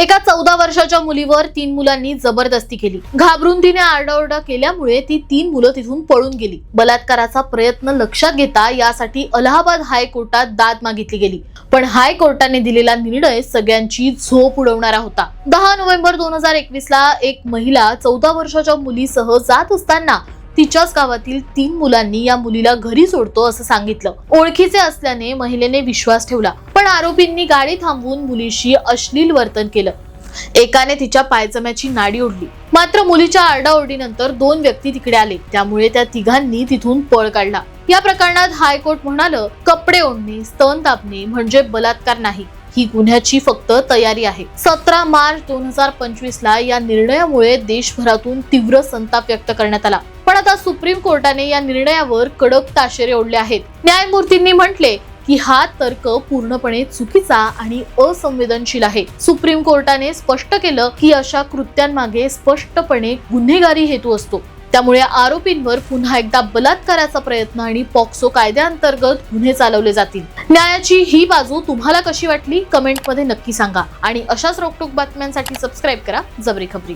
एका 14 वर्षाच्या मुलीवर 3 मुलांनी जबरदस्ती केली। घाबरून तिने आरडाओरडा केल्यामुळे ती 3 मुलं तिथून पळून गेली। बलात्काराचा प्रयत्न लक्षात घेता यासाठी अलाहाबाद हायकोर्टात दाद मागितली गेली, पण हायकोर्टाने दिलेला निर्णय सगळ्यांची झोप उडवणारा होता। 10 नोव्हेंबर 2021 ला एक महिला 14 वर्षाच्या मुलीसह जात असताना तिच्याच गावातील 3 मुलांनी या मुलीला घरी सोडतो असं सांगितलं। ओळखीचे असल्याने महिलेने विश्वास ठेवला, पण आरोपींनी गाडी थांबवून मुलीशी अश्लील वर्तन केलं। एकाने तिच्या पायजम्याची नाडी ओढली, मात्र मुलीच्या आरडाओरडीनंतर 2 व्यक्ती तिकडे आले, त्यामुळे त्या तिघांनी तिथून पळ काढला। या प्रकरणात हायकोर्ट म्हणालं, कपडे ओढणे, स्तन दाबणे म्हणजे बलात्कार नाही, ही गुन्ह्याची फक्त तयारी आहे। 17 मार्च 2025 ला या निर्णयामुळे देशभरातून तीव्र संताप व्यक्त करण्यात आला, पण आता सुप्रीम कोर्टाने या निर्णयावर कडक ताशेरे ओढले आहेत। न्यायमूर्तींनी म्हटले की हा तर्क पूर्णपणे चुकीचा आणि असंवेदनशील आहे। सुप्रीम कोर्टाने स्पष्ट केलं की अशा कृत्यांमागे स्पष्टपणे गुन्हेगारी हेतू असतो, त्यामुळे आरोपींवर पुन्हा एकदा बलात्काराचा प्रयत्न आणि पॉक्सो कायद्याअंतर्गत गुन्हे चालवले जातील। न्यायाची ही बाजू तुम्हाला कशी वाटली कमेंटमध्ये नक्की सांगा, आणि अशाच रोकटोक बातम्यांसाठी सबस्क्राईब करा जबरी खबरी।